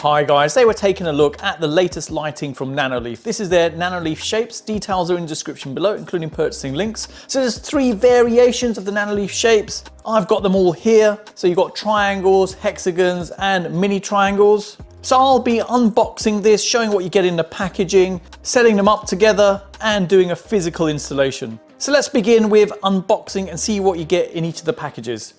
Hi guys, today we're taking a look at the latest lighting from Nanoleaf. This is their Nanoleaf shapes. Details are in the description below, including purchasing links. So there's 3 variations of the Nanoleaf shapes. I've got them all here. So you've got triangles, hexagons, and mini triangles. So I'll be unboxing this, showing what you get in the packaging, setting them up together, and doing a physical installation. So let's begin with unboxing and see what you get in each of the packages.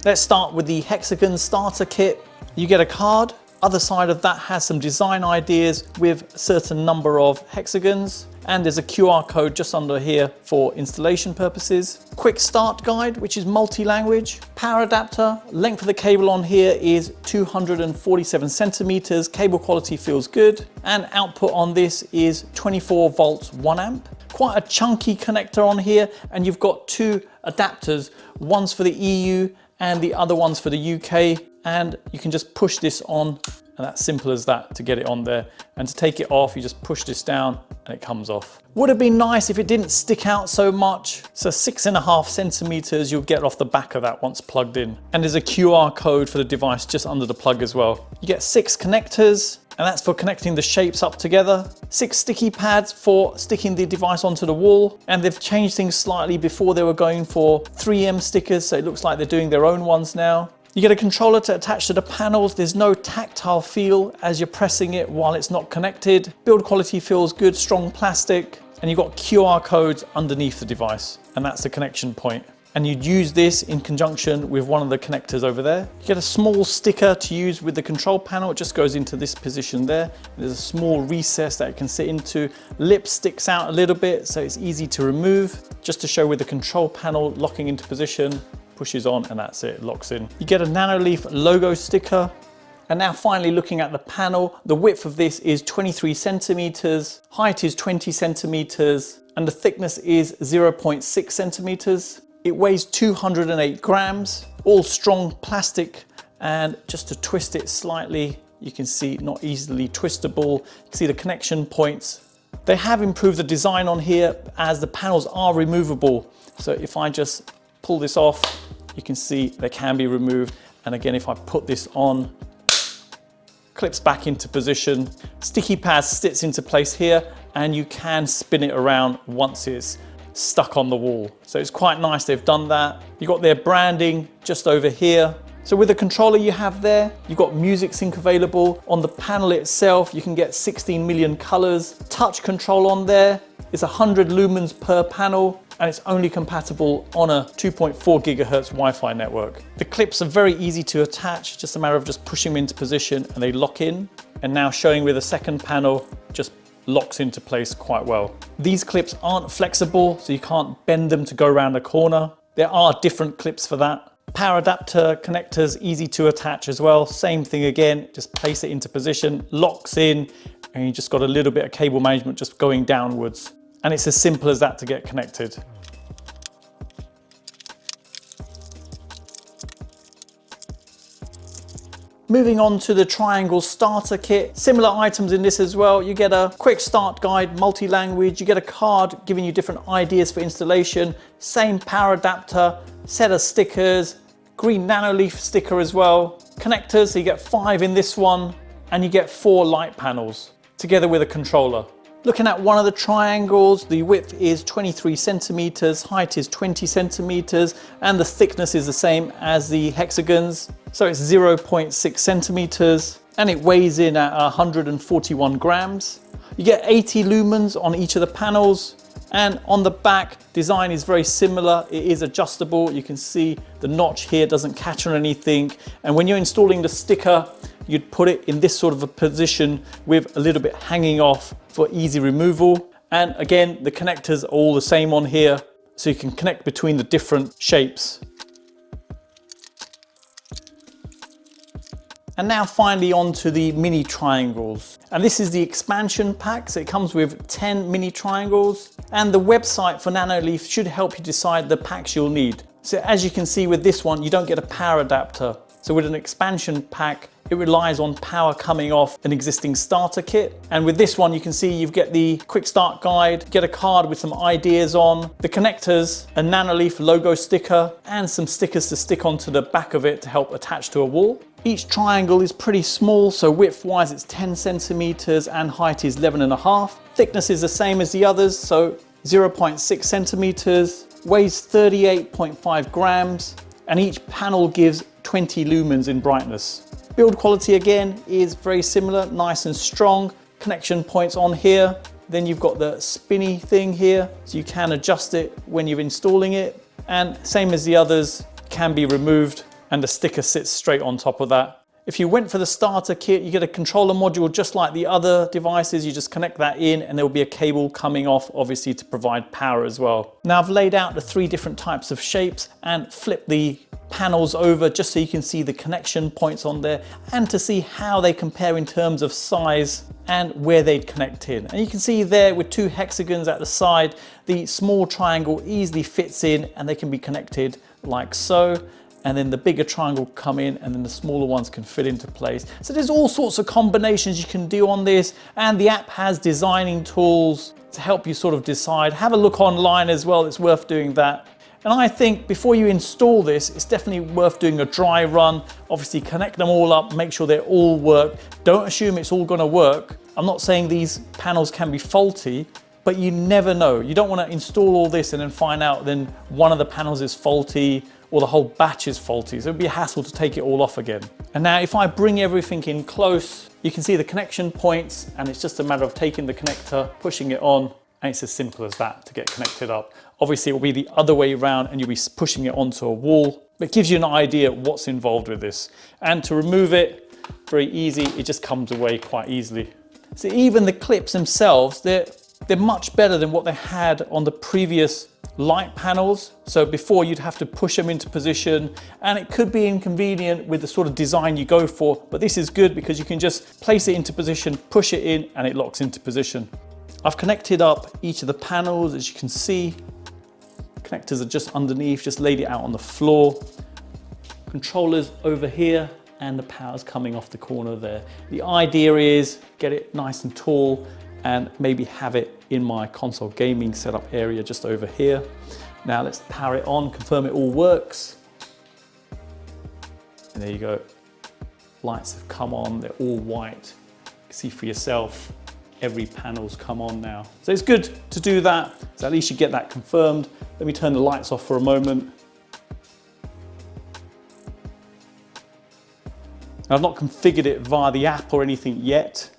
Let's start with the Hexagon starter kit. You get a card. Other side of that has some design ideas with a certain number of hexagons. And there's a QR code just under here for installation purposes. Quick start guide, which is multi-language. Power adapter. Length of the cable on here is 247 centimeters. Cable quality feels good. And output on this is 24 volts, 1 amp. Quite a chunky connector on here. And you've got 2 adapters. One's for the EU and the other one's for the UK, and you can just push this on, and that's simple as that to get it on there. And to take it off, you just push this down and it comes off. Would have been nice if it didn't stick out so much. So 6.5 centimeters you'll get off the back of that once plugged in. And there's a QR code for the device just under the plug as well. You get 6 connectors, and that's for connecting the shapes up together. 6 sticky pads for sticking the device onto the wall. And they've changed things slightly. Before they were going for 3M stickers, so it looks like they're doing their own ones now. You get a controller to attach to the panels. There's no tactile feel as you're pressing it while it's not connected. Build quality feels good, strong plastic. And you've got QR codes underneath the device. And that's the connection point. And you'd use this in conjunction with one of the connectors over there. You get a small sticker to use with the control panel. It just goes into this position there. There's a small recess that it can sit into. Lip sticks out a little bit, so it's easy to remove. Just to show with the control panel locking into position, pushes on, and that's it, locks in. You get a Nanoleaf logo sticker. And now finally looking at the panel, the width of this is 23 centimeters, height is 20 centimeters, and the thickness is 0.6 centimeters. It weighs 208 grams, all strong plastic, and just to twist it slightly, you can see not easily twistable. You can see the connection points. They have improved the design on here as the panels are removable. So if I just pull this off, you can see they can be removed. And again, if I put this on, clips back into position. Sticky pad sits into place here, and you can spin it around once it's stuck on the wall. So it's quite nice they've done that. You've got their branding just over here. So with the controller you have there, you've got music sync available. On the panel itself, you can get 16 million colors. Touch control on there. It's 100 lumens per panel, and it's only compatible on a 2.4 gigahertz Wi-Fi network. The clips are very easy to attach, just a matter of just pushing them into position and they lock in. And now showing with the second panel, just locks into place quite well. These clips aren't flexible, so you can't bend them to go around a corner. There are different clips for that. Power adapter connectors, easy to attach as well. Same thing again, just place it into position, locks in, and you just got a little bit of cable management just going downwards. And it's as simple as that to get connected. Moving on to the triangle starter kit. Similar items in this as well. You get a quick start guide, multi-language. You get a card giving you different ideas for installation. Same power adapter, set of stickers, green Nanoleaf sticker as well. Connectors, so you get 5 in this one, and you get 4 light panels together with a controller. Looking at one of the triangles, the width is 23 centimeters, height is 20 centimeters, and the thickness is the same as the hexagons. So it's 0.6 centimeters, and it weighs in at 141 grams. You get 80 lumens on each of the panels, and on the back, design is very similar. It is adjustable. You can see the notch here doesn't catch on anything. And when you're installing the sticker, you'd put it in this sort of a position with a little bit hanging off for easy removal. And again, the connectors are all the same on here, so you can connect between the different shapes. And now finally onto the mini triangles. And this is the expansion pack, so it comes with 10 mini triangles. And the website for Nanoleaf should help you decide the packs you'll need. So as you can see with this one, you don't get a power adapter. So with an expansion pack, it relies on power coming off an existing starter kit. And with this one, you can see you get the quick start guide, get a card with some ideas on, the connectors, a Nanoleaf logo sticker, and some stickers to stick onto the back of it to help attach to a wall. Each triangle is pretty small, so width-wise it's 10 centimeters and height is 11.5. Thickness is the same as the others, so 0.6 centimeters, weighs 38.5 grams, and each panel gives 20 lumens in brightness. Build quality again is very similar, nice and strong. Connection points on here. Then you've got the spinny thing here, so you can adjust it when you're installing it. And same as the others, can be removed, and the sticker sits straight on top of that. If you went for the starter kit, you get a controller module just like the other devices. You just connect that in and there will be a cable coming off, obviously, to provide power as well. Now I've laid out the 3 different types of shapes and flipped the panels over just so you can see the connection points on there and to see how they compare in terms of size and where they'd connect in. And you can see there with 2 hexagons at the side, the small triangle easily fits in and they can be connected like so. And then the bigger triangle come in and then the smaller ones can fit into place. So there's all sorts of combinations you can do on this, and the app has designing tools to help you sort of decide. Have a look online as well, it's worth doing that. And I think before you install this, it's definitely worth doing a dry run. Obviously connect them all up, make sure they all work. Don't assume it's all gonna work. I'm not saying these panels can be faulty, but you never know. You don't wanna install all this and then find out then one of the panels is faulty or the whole batch is faulty. So it'd be a hassle to take it all off again. And now if I bring everything in close, you can see the connection points, and it's just a matter of taking the connector, pushing it on, and it's as simple as that to get connected up. Obviously it will be the other way around and you'll be pushing it onto a wall, but it gives you an idea what's involved with this. And to remove it, very easy, it just comes away quite easily. So even the clips themselves, they're much better than what they had on the previous light panels. So before you'd have to push them into position and it could be inconvenient with the sort of design you go for, but this is good because you can just place it into position, push it in and it locks into position. I've connected up each of the panels, as you can see. Connectors are just underneath, just laid it out on the floor. Controllers over here and the power's coming off the corner there. The idea is get it nice and tall and maybe have it in my console gaming setup area just over here. Now let's power it on, confirm it all works. And there you go. Lights have come on, they're all white. You can see for yourself, every panel's come on now. So it's good to do that, so at least you get that confirmed. Let me turn the lights off for a moment. I've not configured it via the app or anything yet.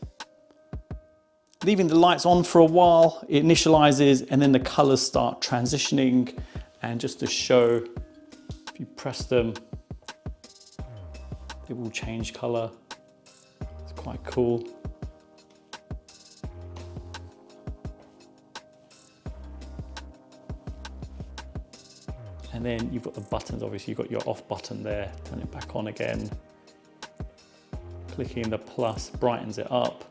Leaving the lights on for a while, it initializes and then the colors start transitioning. And just to show, if you press them, they will change color. It's quite cool. And then you've got the buttons, obviously you've got your off button there, turn it back on again. Clicking the plus brightens it up.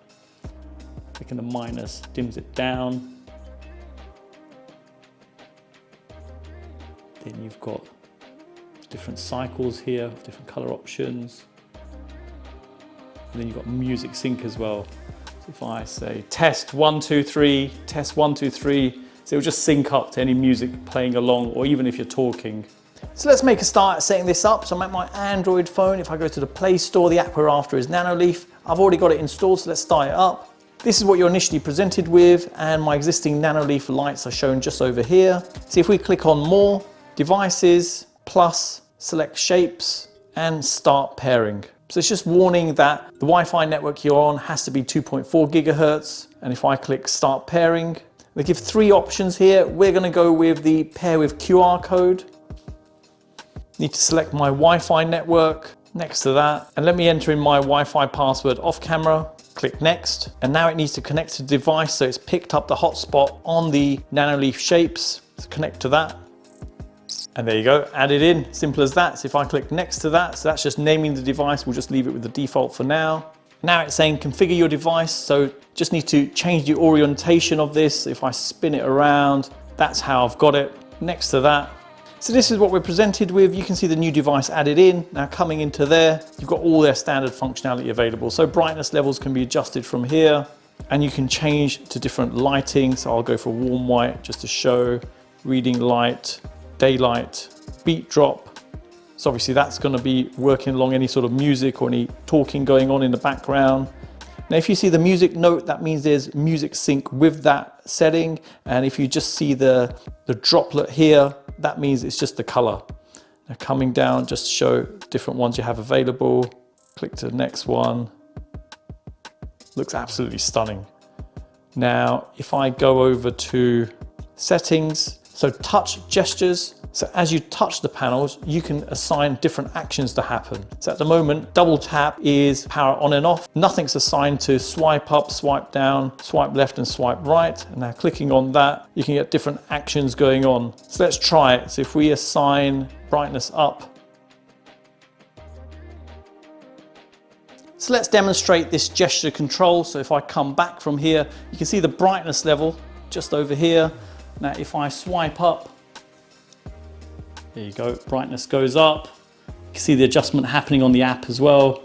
Clicking the minus dims it down. Then you've got different cycles here, different color options. And then you've got music sync as well. So if I say test 1, 2, 3, test 1, 2, 3, so it'll just sync up to any music playing along, or even if you're talking. So let's make a start at setting this up. So I'm at my Android phone. If I go to the Play Store, the app we're after is Nanoleaf. I've already got it installed, so let's start it up. This is what you're initially presented with, and my existing Nanoleaf lights are shown just over here. See, if we click on More, Devices, Plus, select Shapes, and Start Pairing. So it's just warning that the Wi-Fi network you're on has to be 2.4 gigahertz. And if I click Start Pairing, they give 3 options here. We're going to go with the pair with QR code. Need to select my Wi-Fi network next to that. And let me enter in my Wi-Fi password off camera. Click Next. And now it needs to connect to the device. So it's picked up the hotspot on the Nanoleaf shapes. So connect to that. And there you go, add it in, simple as that. So if I click next to that, so that's just naming the device. We'll just leave it with the default for now. Now it's saying configure your device. So just need to change the orientation of this. If I spin it around, that's how I've got it. Next to that, So this is what we're presented with. You can see the new device added in. Now coming into there, you've got all their standard functionality available. So brightness levels can be adjusted from here, and you can change to different lighting. So I'll go for warm white just to show, reading light, daylight, beat drop. So obviously that's going to be working along any sort of music or any talking going on in the background. Now if you see the music note, that means there's music sync with that setting. And if you just see the droplet here, that means it's just the color. Now coming down, just to show different ones you have available. Click to the next one. Looks absolutely stunning. Now, if I go over to settings, so touch gestures. So as you touch the panels, you can assign different actions to happen. So at the moment, double tap is power on and off. Nothing's assigned to swipe up, swipe down, swipe left and swipe right. And now clicking on that, you can get different actions going on. So let's try it. So if we assign brightness up, so let's demonstrate this gesture control. So if I come back from here, you can see the brightness level just over here. Now if I swipe up, there you go, brightness goes up. You can see the adjustment happening on the app as well.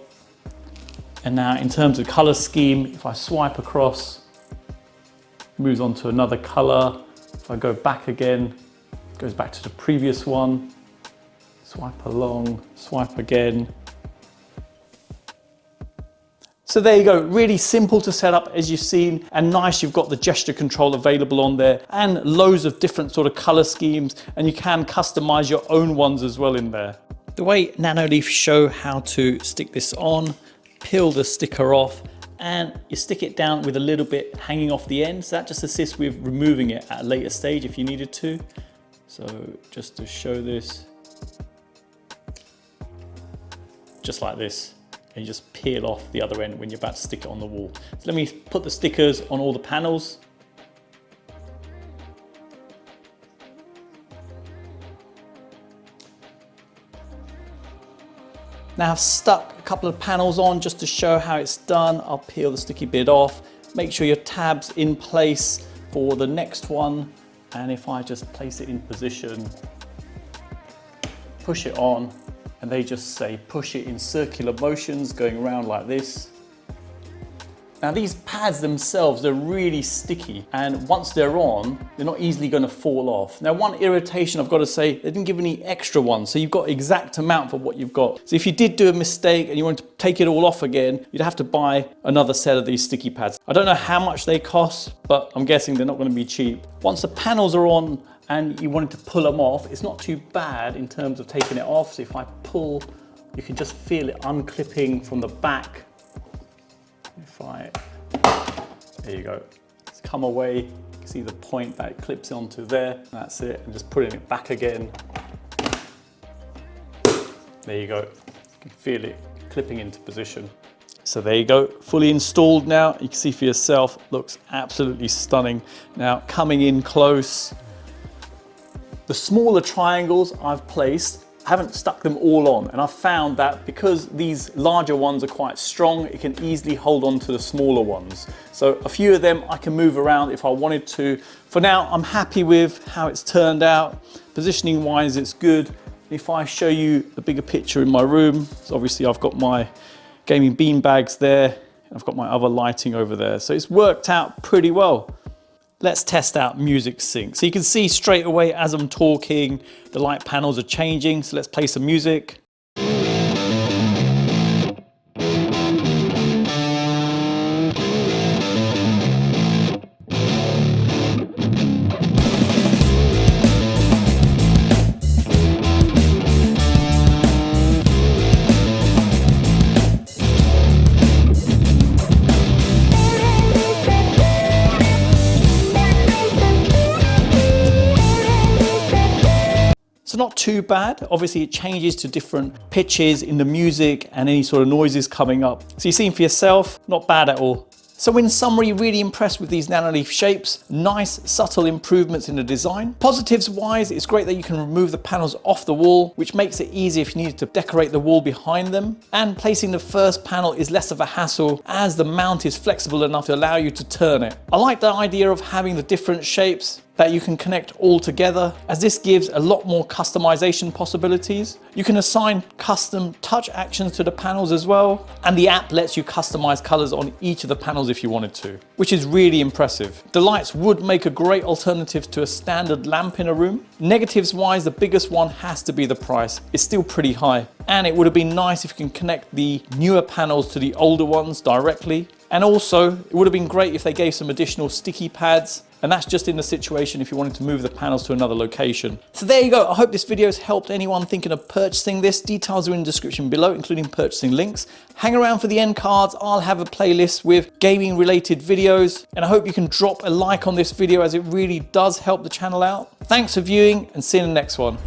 And now in terms of color scheme, if I swipe across, moves on to another color. If I go back again, it goes back to the previous one. Swipe along, swipe again. So there you go, really simple to set up as you've seen, and nice you've got the gesture control available on there and loads of different sort of color schemes, and you can customize your own ones as well in there. The way Nanoleaf show how to stick this on, peel the sticker off and you stick it down with a little bit hanging off the end. So that just assists with removing it at a later stage if you needed to. So just to show this, just like this. And you just peel off the other end when you're about to stick it on the wall. So let me put the stickers on all the panels. Now I've stuck a couple of panels on just to show how it's done. I'll peel the sticky bit off. Make sure your tab's in place for the next one. And if I just place it in position, push it on, and they just say push it in circular motions going around like this. Now these pads themselves, they're really sticky, and once they're on, they're not easily going to fall off. Now one irritation I've got to say, they didn't give any extra ones, so you've got exact amount for what you've got. So if you did do a mistake and you want to take it all off again, you'd have to buy another set of these sticky pads. I don't know how much they cost, but I'm guessing they're not going to be cheap. Once the panels are on and you wanted to pull them off, it's not too bad in terms of taking it off. So if I pull, you can just feel it unclipping from the back. There you go, it's come away. You can see the point that it clips onto there. That's it, and just putting it back again. There you go, you can feel it clipping into position. So there you go, fully installed now. You can see for yourself, looks absolutely stunning. Now coming in close, the smaller triangles I've placed, I haven't stuck them all on, and I've found that because these larger ones are quite strong, it can easily hold on to the smaller ones. So a few of them I can move around if I wanted to. For now, I'm happy with how it's turned out. Positioning wise, it's good. If I show you the bigger picture in my room, so obviously I've got my gaming bean bags there, and I've got my other lighting over there. So it's worked out pretty well. Let's test out music sync. So you can see straight away as I'm talking, the light panels are changing. So let's play some music. So not too bad. Obviously it changes to different pitches in the music and any sort of noises coming up. So you've seen for yourself, not bad at all. So in summary, really impressed with these Nanoleaf shapes. Nice, subtle improvements in the design. Positives wise, it's great that you can remove the panels off the wall, which makes it easy if you need to decorate the wall behind them. And placing the first panel is less of a hassle as the mount is flexible enough to allow you to turn it. I like the idea of having the different shapes. that you can connect all together, as this gives a lot more customization possibilities. You can assign custom touch actions to the panels as well, and the app lets you customize colors on each of the panels if you wanted to, which is really impressive. The lights would make a great alternative to a standard lamp in a room. Negatives wise, the biggest one has to be the price. It's still pretty high, and it would have been nice if you can connect the newer panels to the older ones directly. And also, it would have been great if they gave some additional sticky pads, and that's just in the situation if you wanted to move the panels to another location. So there you go. I hope this video has helped anyone thinking of purchasing this. Details are in the description below, including purchasing links. Hang around for the end cards. I'll have a playlist with gaming related videos, and I hope you can drop a like on this video as it really does help the channel out. Thanks for viewing, and see you in the next one.